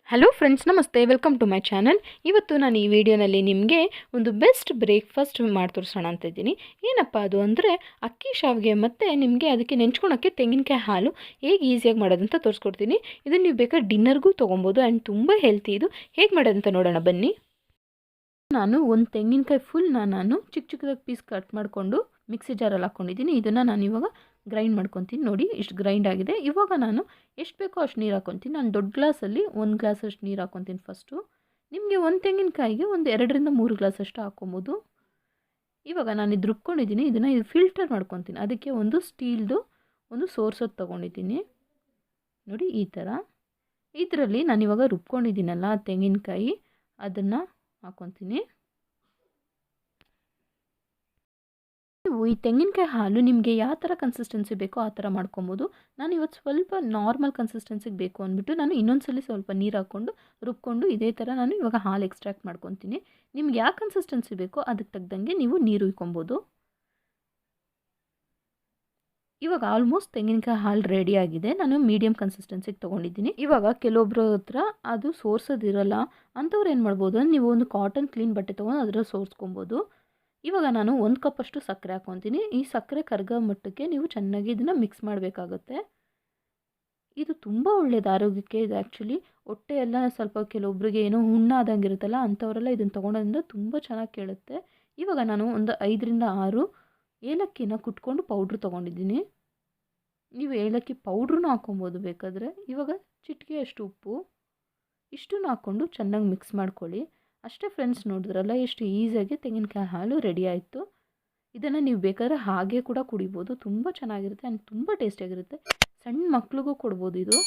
Hello friends, ನಮಸ್ತೆ. Welcome to my channel. ಇವತ್ತು ನಾನು ಈ ವಿಡಿಯೋನಲ್ಲಿ ನಿಮಗೆ ಒಂದು ಬೆಸ್ಟ್ ಬ್ರೇಕ್ಫಾಸ್ಟ್ ಮಾಡಿ ತೋರಿಸೋಣ ಅಂತ ಇದ್ದೀನಿ. ಏನಪ್ಪ ಅದು ಅಂದರೆ ಅಕ್ಕಿ ಶಾವಿಗೆ ಮತ್ತು ನಿಮಗೆ ಅದಕ್ಕೆ ನೆಂಚ್ಕೊಳಕ್ಕೆ ತೆಂಗಿನಕಾಯಿ ಹಾಲು ಹೇಗೆ ಈಸಿಯಾಗಿ ಮಾಡೋದಂತ ತೋರಿಸ್ಕೊಡ್ತೀನಿ. ಇದನ್ನು ನೀವು ಬೇಕಾದ್ರೆ ಡಿನ್ನರ್ಗೂ ತೊಗೊಬೋದು ಆ್ಯಂಡ್ ತುಂಬ ಹೆಲ್ತಿ. ಇದು ಹೇಗೆ ಮಾಡೋದಂತ ನೋಡೋಣ ಬನ್ನಿ. ನಾನು ಒಂದು ತೆಂಗಿನಕಾಯಿ ಫುಲ್ನ ನಾನು ಚಿಕ್ಕ ಚಿಕ್ಕದಾಗಿ ಪೀಸ್ ಕಟ್ ಮಾಡಿಕೊಂಡು ಮಿಕ್ಸಿ ಜಾರಲ್ಲಿ ಹಾಕ್ಕೊಂಡಿದ್ದೀನಿ. ಇದನ್ನು ನಾನು ಇವಾಗ ಗ್ರೈಂಡ್ ಮಾಡ್ಕೊತೀನಿ. ನೋಡಿ ಇಷ್ಟು ಗ್ರೈಂಡ್ ಆಗಿದೆ. ಇವಾಗ ನಾನು ಎಷ್ಟು ಬೇಕೋ ಅಷ್ಟು ನೀರು ಹಾಕ್ಕೊತೀನಿ. ನಾನು ದೊಡ್ಡ ಗ್ಲಾಸಲ್ಲಿ 1 ಗ್ಲಾಸಷ್ಟು ನೀರು ಹಾಕ್ಕೊತೀನಿ ಫಸ್ಟು. ನಿಮಗೆ ಒಂದು ತೆಂಗಿನಕಾಯಿಗೆ ಒಂದು 2ರಿಂದ 3 ಗ್ಲಾಸಷ್ಟು ಹಾಕ್ಕೊಬೋದು. ಇವಾಗ ನಾನು ಇದು ರುಬ್ಕೊಂಡಿದ್ದೀನಿ. ಇದನ್ನು ಫಿಲ್ಟರ್ ಮಾಡ್ಕೊತೀನಿ. ಅದಕ್ಕೆ ಒಂದು ಸ್ಟೀಲ್ದು ಒಂದು ಸೋರ್ಸೋದು ತೊಗೊಂಡಿದ್ದೀನಿ. ನೋಡಿ ಈ ಥರ. ಇದರಲ್ಲಿ ನಾನಿವಾಗ ರುಬ್ಕೊಂಡಿದ್ದೀನಲ್ಲ ತೆಂಗಿನಕಾಯಿ, ಅದನ್ನು ಹಾಕ್ಕೊತೀನಿ. ನೀವು ಈ ತೆಂಗಿನಕಾಯಿ ಹಾಲು ನಿಮಗೆ ಯಾವ ಥರ ಕನ್ಸಿಸ್ಟೆನ್ಸಿ ಬೇಕೋ ಆ ಥರ ಮಾಡ್ಕೊಬೋದು. ನಾನು ಇವತ್ತು ಸ್ವಲ್ಪ ನಾರ್ಮಲ್ ಕನ್ಸಿಸ್ಟೆನ್ಸಿಗೆ ಬೇಕು ಅಂದ್ಬಿಟ್ಟು ನಾನು ಇನ್ನೊಂದ್ಸಲಿ ಸ್ವಲ್ಪ ನೀರು ಹಾಕ್ಕೊಂಡು ರುಬ್ಕೊಂಡು ಇದೇ ಥರ ನಾನು ಇವಾಗ ಹಾಲು ಎಕ್ಸ್ಟ್ರಾಕ್ಟ್ ಮಾಡ್ಕೊತೀನಿ. ನಿಮ್ಗೆ ಯಾವ ಕನ್ಸಿಸ್ಟೆನ್ಸಿ ಬೇಕೋ ಅದಕ್ಕೆ ತಕ್ಕಂಗೆ ನೀವು ನೀರು ಉಯ್ಕೊಬೋದು. ಇವಾಗ ಆಲ್ಮೋಸ್ಟ್ ತೆಂಗಿನಕಾಯಿ ಹಾಲು ರೆಡಿ ಆಗಿದೆ. ನಾನು ಮೀಡಿಯಮ್ ಕನ್ಸಿಸ್ಟೆನ್ಸಿಗೆ ತೊಗೊಂಡಿದ್ದೀನಿ. ಇವಾಗ ಕೆಲವೊಬ್ಬರ ಹತ್ರ ಅದು ಸೋರ್ಸೋದಿರಲ್ಲ, ಅಂಥವ್ರು ಏನು ಮಾಡ್ಬೋದು ಅಂದರೆ ನೀವು ಒಂದು ಕಾಟನ್ ಕ್ಲೀನ್ ಬಟ್ಟೆ ತೊಗೊಂಡು ಅದರಲ್ಲಿ ಸೋರ್ಸ್ಕೊಬೋದು. ಇವಾಗ ನಾನು 1 ಕಪ್ಪಷ್ಟು ಸಕ್ಕರೆ ಹಾಕ್ಕೊತೀನಿ. ಈ ಸಕ್ಕರೆ ಕರಗೋ ಮಟ್ಟಕ್ಕೆ ನೀವು ಚೆನ್ನಾಗಿ ಇದನ್ನು ಮಿಕ್ಸ್ ಮಾಡಬೇಕಾಗುತ್ತೆ. ಇದು ತುಂಬ ಒಳ್ಳೆಯದು ಆರೋಗ್ಯಕ್ಕೆ. ಇದು ಆ್ಯಕ್ಚುಲಿ ಹೊಟ್ಟೆ ಎಲ್ಲ ಸ್ವಲ್ಪ ಕೆಲವೊಬ್ಬರಿಗೆ ಏನೋ ಹುಣ್ಣಾದಂಗೆ ಇರುತ್ತಲ್ಲ, ಅಂಥವರೆಲ್ಲ ಇದನ್ನು ತೊಗೊಳೋದ್ರಿಂದ ತುಂಬ ಚೆನ್ನಾಗಿ ಕೇಳುತ್ತೆ. ಇವಾಗ ನಾನು ಒಂದು 5ರಿಂದ 6 ಏಲಕ್ಕಿನ ಕುಟ್ಕೊಂಡು ಪೌಡ್ರ್ ತೊಗೊಂಡಿದ್ದೀನಿ. ನೀವು ಏಲಕ್ಕಿ ಪೌಡ್ರೂ ಹಾಕ್ಕೊಬೋದು ಬೇಕಾದರೆ. ಇವಾಗ ಚಿಟಿಕೆಯಷ್ಟು ಉಪ್ಪು, ಇಷ್ಟನ್ನು ಹಾಕ್ಕೊಂಡು ಚೆನ್ನಾಗಿ ಮಿಕ್ಸ್ ಮಾಡ್ಕೊಳ್ಳಿ. ಅಷ್ಟೇ ಫ್ರೆಂಡ್ಸ್, ನೋಡಿದ್ರಲ್ಲ ಎಷ್ಟು ಈಸಿಯಾಗಿ ತೆಂಗಿನಕಾಯಿ ಹಾಲು ರೆಡಿ ಆಯಿತು. ಇದನ್ನು ನೀವು ಬೇಕಾದ್ರೆ ಹಾಗೆ ಕೂಡ ಕುಡಿಬೋದು. ತುಂಬ ಚೆನ್ನಾಗಿರುತ್ತೆ ಆ್ಯಂಡ್ ತುಂಬ ಟೇಸ್ಟಿಯಾಗಿರುತ್ತೆ. ಸಣ್ಣ ಮಕ್ಳಿಗೂ ಕೊಡ್ಬೋದು ಇದು.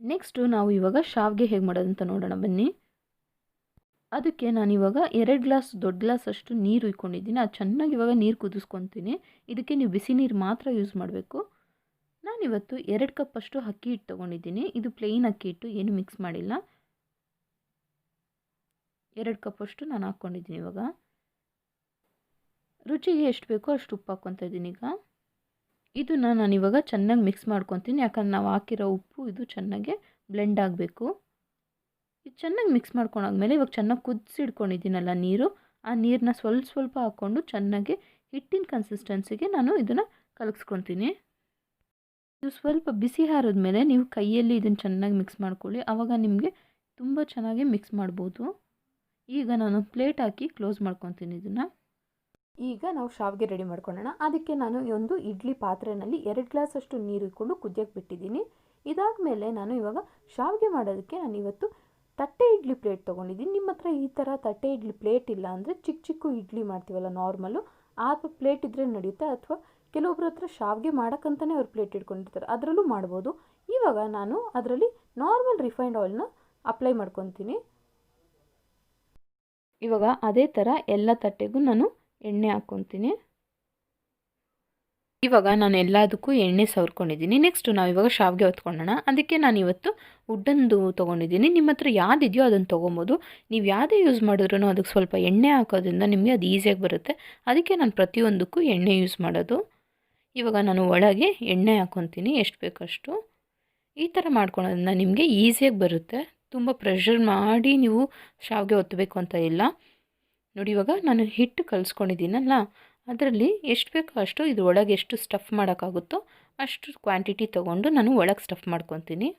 ನೆಕ್ಸ್ಟು ನಾವು ಇವಾಗ ಶಾವಿಗೆ ಹೇಗೆ ಮಾಡೋದಂತ ನೋಡೋಣ ಬನ್ನಿ. ಅದಕ್ಕೆ ನಾನಿವಾಗ 2 ಗ್ಲಾಸ್ ದೊಡ್ಡ ಗ್ಲಾಸಷ್ಟು ನೀರು ಉಯ್ಕೊಂಡಿದ್ದೀನಿ. ಅದು ಚೆನ್ನಾಗಿ ಇವಾಗ ನೀರು ಕುದಿಸ್ಕೊತೀನಿ. ಇದಕ್ಕೆ ನೀವು ಬಿಸಿ ನೀರು ಮಾತ್ರ ಯೂಸ್ ಮಾಡಬೇಕು. ನಾನಿವತ್ತು 2 ಕಪ್ಪಷ್ಟು ಅಕ್ಕಿ ಹಿಟ್ಟು ತೊಗೊಂಡಿದ್ದೀನಿ. ಇದು ಪ್ಲೇನ್ ಅಕ್ಕಿ ಹಿಟ್ಟು, ಏನು ಮಿಕ್ಸ್ ಮಾಡಿಲ್ಲ. 2 ಕಪ್ಪಷ್ಟು ನಾನು ಹಾಕ್ಕೊಂಡಿದ್ದೀನಿ. ಇವಾಗ ರುಚಿಗೆ ಎಷ್ಟು ಬೇಕೋ ಅಷ್ಟು ಉಪ್ಪು ಹಾಕ್ಕೊತಾ ಇದ್ದೀನಿ. ಈಗ ಇದನ್ನು ನಾನಿವಾಗ ಚೆನ್ನಾಗಿ ಮಿಕ್ಸ್ ಮಾಡ್ಕೊತೀನಿ. ಯಾಕಂದ್ರೆ ನಾವು ಹಾಕಿರೋ ಉಪ್ಪು ಇದು ಚೆನ್ನಾಗಿ ಬ್ಲೆಂಡ್ ಆಗಬೇಕು. ಇದು ಚೆನ್ನಾಗಿ ಮಿಕ್ಸ್ ಮಾಡ್ಕೊಂಡಾದ್ಮೇಲೆ ಇವಾಗ ಚೆನ್ನಾಗಿ ಕುದಿಸಿಡ್ಕೊಂಡಿದ್ದೀನಲ್ಲ ನೀರು, ಆ ನೀರನ್ನ ಸ್ವಲ್ಪ ಸ್ವಲ್ಪ ಹಾಕ್ಕೊಂಡು ಚೆನ್ನಾಗಿ ಹಿಟ್ಟಿನ ಕನ್ಸಿಸ್ಟೆನ್ಸಿಗೆ ನಾನು ಇದನ್ನು ಕಲಗಿಸ್ಕೊತೀನಿ. ಇದು ಸ್ವಲ್ಪ ಬಿಸಿ ಆರಿದ್ಮೇಲೆ ನೀವು ಕೈಯಲ್ಲಿ ಇದನ್ನು ಚೆನ್ನಾಗಿ ಮಿಕ್ಸ್ ಮಾಡ್ಕೊಳ್ಳಿ. ಆವಾಗ ನಿಮಗೆ ತುಂಬ ಚೆನ್ನಾಗಿ ಮಿಕ್ಸ್ ಮಾಡ್ಬೋದು. ಈಗ ನಾನು ಪ್ಲೇಟ್ ಹಾಕಿ ಕ್ಲೋಸ್ ಮಾಡ್ಕೊತೀನಿ ಇದನ್ನು. ಈಗ ನಾವು ಶಾವಿಗೆ ರೆಡಿ ಮಾಡ್ಕೊಳ್ಳೋಣ. ಅದಕ್ಕೆ ನಾನು ಒಂದು ಇಡ್ಲಿ ಪಾತ್ರೆಯಲ್ಲಿ 2 ಗ್ಲಾಸಷ್ಟು ನೀರು ಇಟ್ಕೊಂಡು ಕುದಿಯೋಕ್ಕೆ ಬಿಟ್ಟಿದ್ದೀನಿ. ಇದಾದಮೇಲೆ ನಾನು ಇವಾಗ ಶಾವಿಗೆ ಮಾಡೋದಕ್ಕೆ ನಾನು ಇವತ್ತು ತಟ್ಟೆ ಇಡ್ಲಿ ಪ್ಲೇಟ್ ತೊಗೊಂಡಿದ್ದೀನಿ. ನಿಮ್ಮ ಹತ್ರ ಈ ಥರ ತಟ್ಟೆ ಇಡ್ಲಿ ಪ್ಲೇಟ್ ಇಲ್ಲ ಅಂದರೆ ಚಿಕ್ಕ ಚಿಕ್ಕ ಇಡ್ಲಿ ಮಾಡ್ತೀವಲ್ಲ ನಾರ್ಮಲ್ಲು, ಆ ಪ್ಲೇಟ್ ಇದ್ದರೆ ನಡೆಯುತ್ತೆ. ಅಥವಾ ಕೆಲವೊಬ್ಬರ ಹತ್ರ ಶಾವಿಗೆ ಮಾಡೋಕ್ಕಂತಲೇ ಅವ್ರು ಪ್ಲೇಟ್ ಇಟ್ಕೊಂಡಿರ್ತಾರೆ, ಅದರಲ್ಲೂ ಮಾಡ್ಬೋದು. ಇವಾಗ ನಾನು ಅದರಲ್ಲಿ ನಾರ್ಮಲ್ ರಿಫೈನ್ಡ್ ಆಯಿಲ್ನ ಅಪ್ಲೈ ಮಾಡ್ಕೊತೀನಿ. ಇವಾಗ ಅದೇ ಥರ ಎಲ್ಲ ತಟ್ಟೆಗೂ ನಾನು ಎಣ್ಣೆ ಹಾಕ್ಕೊತೀನಿ. ಇವಾಗ ನಾನು ಎಲ್ಲದಕ್ಕೂ ಎಣ್ಣೆ ಸವರ್ಕೊಂಡಿದ್ದೀನಿ. ನೆಕ್ಸ್ಟು ನಾವು ಇವಾಗ ಶಾವಿಗೆ ಹೊತ್ಕೊಳ್ಳೋಣ. ಅದಕ್ಕೆ ನಾನು ಇವತ್ತು ಉಡ್ಡಂದು ತೊಗೊಂಡಿದ್ದೀನಿ. ನಿಮ್ಮ ಹತ್ರ ಯಾವುದಿದೆಯೋ ಅದನ್ನು ತೊಗೊಬೋದು. ನೀವು ಯಾವುದೇ ಯೂಸ್ ಮಾಡಿದ್ರೂ ಅದಕ್ಕೆ ಸ್ವಲ್ಪ ಎಣ್ಣೆ ಹಾಕೋದ್ರಿಂದ ನಿಮಗೆ ಅದು ಈಸಿಯಾಗಿ ಬರುತ್ತೆ. ಅದಕ್ಕೆ ನಾನು ಪ್ರತಿಯೊಂದಕ್ಕೂ ಎಣ್ಣೆ ಯೂಸ್ ಮಾಡೋದು. ಇವಾಗ ನಾನು ಒಳಗೆ ಎಣ್ಣೆ ಹಾಕ್ಕೊತೀನಿ ಎಷ್ಟು ಬೇಕಷ್ಟು. ಈ ಥರ ಮಾಡ್ಕೊಳೋದ್ರಿಂದ ನಿಮಗೆ ಈಸಿಯಾಗಿ ಬರುತ್ತೆ. ತುಂಬ ಪ್ರೆಷರ್ ಮಾಡಿ ನೀವು ಶಾವಿಗೆ ಒತ್ತಬೇಕು ಅಂತ ಇಲ್ಲ. ನೋಡಿ ಇವಾಗ ನಾನು ಹಿಟ್ಟು ಕಲಿಸ್ಕೊಂಡಿದ್ದೀನಲ್ಲ, ಅದರಲ್ಲಿ ಎಷ್ಟು ಬೇಕೋ ಅಷ್ಟು ಇದು ಒಳಗೆ ಎಷ್ಟು ಸ್ಟಫ್ ಮಾಡೋಕ್ಕಾಗುತ್ತೋ ಅಷ್ಟು ಕ್ವಾಂಟಿಟಿ ತೊಗೊಂಡು ನಾನು ಒಳಗೆ ಸ್ಟಫ್ ಮಾಡ್ಕೊತೀನಿ.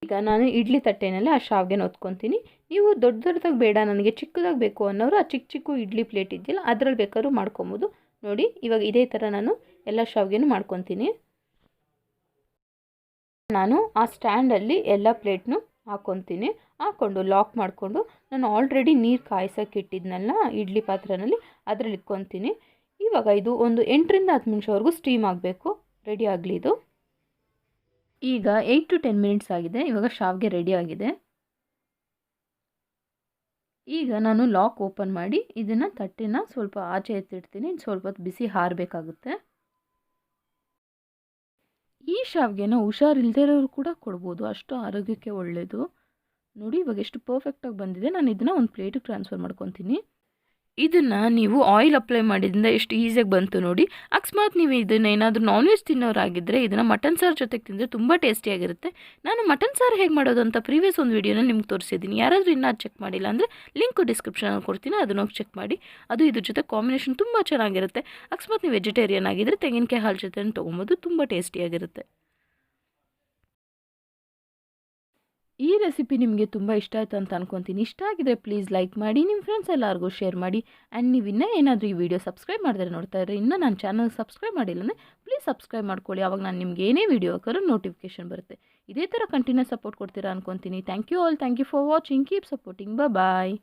ಈಗ ನಾನು ಇಡ್ಲಿ ತಟ್ಟೆನಲ್ಲಿ ಆ ಶಾವಿಗೆನ ಹೊತ್ಕೊತೀನಿ. ನೀವು ದೊಡ್ಡ ದೊಡ್ಡದಾಗಿ ಬೇಡ, ನನಗೆ ಚಿಕ್ಕದಾಗಿ ಬೇಕು ಅನ್ನೋರು ಆ ಚಿಕ್ಕ ಚಿಕ್ಕ ಇಡ್ಲಿ ಪ್ಲೇಟ್ ಇದೆಯಲ್ಲ ಅದರಲ್ಲಿ ಬೇಕಾದ್ರೂ ಮಾಡ್ಕೊಬೋದು. ನೋಡಿ ಇವಾಗ ಇದೇ ಥರ ನಾನು ಎಲ್ಲ ಶಾವಿಗೆನೂ ಮಾಡ್ಕೊತೀನಿ. ನಾನು ಆ ಸ್ಟ್ಯಾಂಡಲ್ಲಿ ಎಲ್ಲ ಪ್ಲೇಟ್ನು ಹಾಕ್ಕೊತೀನಿ. ಹಾಕ್ಕೊಂಡು ಲಾಕ್ ಮಾಡಿಕೊಂಡು ನಾನು ಆಲ್ರೆಡಿ ನೀರು ಕಾಯಿಸೋಕೆ ಇಟ್ಟಿದ್ನಲ್ಲ ಇಡ್ಲಿ ಪಾತ್ರೆಯಲ್ಲಿ, ಅದರಲ್ಲಿ ಇಟ್ಕೊತೀನಿ. ಇವಾಗ ಇದು ಒಂದು 8ರಿಂದ 10 ನಿಮಿಷವರೆಗೂ ಸ್ಟೀಮ್ ಆಗಬೇಕು. ರೆಡಿ ಆಗಲಿ ಇದು. ಈಗ 8 to 10 ಮಿನಿಟ್ಸ್ ಆಗಿದೆ. ಇವಾಗ ಶಾವಿಗೆ ರೆಡಿ ಆಗಿದೆ. ಈಗ ನಾನು ಲಾಕ್ ಓಪನ್ ಮಾಡಿ ಇದನ್ನು ತಟ್ಟೆನ ಸ್ವಲ್ಪ ಆಚೆ ಎತ್ತಿಡ್ತೀನಿ. ಸ್ವಲ್ಪ ಹೊತ್ತು ಬಿಸಿ ಹಾರಬೇಕಾಗುತ್ತೆ. ಈ ಶಾವಿಗೆನ ಹುಷಾರಿಲ್ಲದೆ ಇರೋರು ಕೂಡ ಕೊಡ್ಬೋದು, ಅಷ್ಟು ಆರೋಗ್ಯಕ್ಕೆ ಒಳ್ಳೆಯದು. ನೋಡಿ ಇವಾಗ ಎಷ್ಟು ಪರ್ಫೆಕ್ಟಾಗಿ ಬಂದಿದೆ. ನಾನು ಇದನ್ನು ಒಂದು ಪ್ಲೇಟಿಗೆ ಟ್ರಾನ್ಸ್ಫರ್ ಮಾಡ್ಕೊತೀನಿ. ಇದನ್ನು ನೀವು ಆಯಿಲ್ ಅಪ್ಲೈ ಮಾಡಿದ್ರಿಂದ ಎಷ್ಟು ಈಸಿಯಾಗಿ ಬಂತು ನೋಡಿ. ಅಕಸ್ಮಾತ್ ನೀವು ಇದನ್ನು ಏನಾದರೂ ನಾನ್ ವೆಜ್ ತಿನ್ನೋರಾಗಿದ್ದರೆ ಇದನ್ನು ಮಟನ್ ಸಾರು ಜೊತೆಗೆ ತಿಂದರೆ ತುಂಬ ಟೇಸ್ಟಿಯಾಗಿರುತ್ತೆ. ನಾನು ಮಟನ್ ಸಾರು ಹೇಗೆ ಮಾಡೋದು ಅಂತ ಪ್ರೀವಿಯಸ್ ಒಂದು ವೀಡಿಯೋನ ನಿಮ್ಗೆ ತೋರಿಸಿದ್ದೀನಿ. ಯಾರಾದರೂ ಇನ್ನೂ ಅದು ಚೆಕ್ ಮಾಡಿಲ್ಲ ಅಂದರೆ ಲಿಂಕು ಡಿಸ್ಕ್ರಿಪ್ಷನಲ್ಲಿ ಕೊಡ್ತೀನಿ, ಅದನ್ನು ಹೋಗಿ ಚೆಕ್ ಮಾಡಿ. ಅದು ಇದ್ರ ಜೊತೆ ಕಾಂಬಿನೇಷನ್ ತುಂಬ ಚೆನ್ನಾಗಿರುತ್ತೆ. ಅಕಸ್ಮಾತ್ ನೀವು ವೆಜಿಟೇರಿಯನ್ ಆಗಿದ್ದರೆ ತೆಂಗಿನಕಾಯಿ ಹಾಲು ಜೊತೆ ತೊಗೊಬೋದು, ತುಂಬ ಟೇಸ್ಟಿಯಾಗಿರುತ್ತೆ. ಈ ರೆಸಿಪಿ ನಿಮಗೆ ತುಂಬ ಇಷ್ಟ ಆಯಿತು ಅಂತ ಅನ್ಕೊತೀನಿ. ಇಷ್ಟ ಆಗಿದ್ರೆ ಪ್ಲೀಸ್ ಲೈಕ್ ಮಾಡಿ, ನಿಮ್ಮ ಫ್ರೆಂಡ್ಸ್ ಎಲ್ಲರಿಗೂ ಶೇರ್ ಮಾಡಿ. ಆ್ಯಂಡ್ ನೀವು ಇನ್ನೂ ಏನಾದರೂ ಈ ವಿಡಿಯೋ ಸಬ್ಸ್ಕ್ರೈಬ್ ಮಾಡಿದ್ರೆ ನೋಡ್ತಾ ಇದ್ರೆ, ಇನ್ನೂ ನನ್ನ ಚಾನಲ್ ಸಬ್ಸ್ಕ್ರೈಬ್ ಮಾಡಿಲ್ಲ ಅಂದರೆ ಪ್ಲೀಸ್ ಸಬ್ಸ್ಕ್ರೈಬ್ ಮಾಡ್ಕೊಳ್ಳಿ. ಆವಾಗ ನಾನು ನಿಮ್ಗೆ ಏನೇ ವಿಡಿಯೋ ಹಾಕೋರು ನೋಟಿಫಿಕೇಶನ್ ಬರುತ್ತೆ. ಇದೇ ಥರ ಕಂಟಿನ್ಯೂಸ್ ಸಪೋರ್ಟ್ ಕೊಡ್ತೀರಾ ಅನ್ಕೊತೀನಿ. Thank you all, thank you for watching, keep supporting, bye.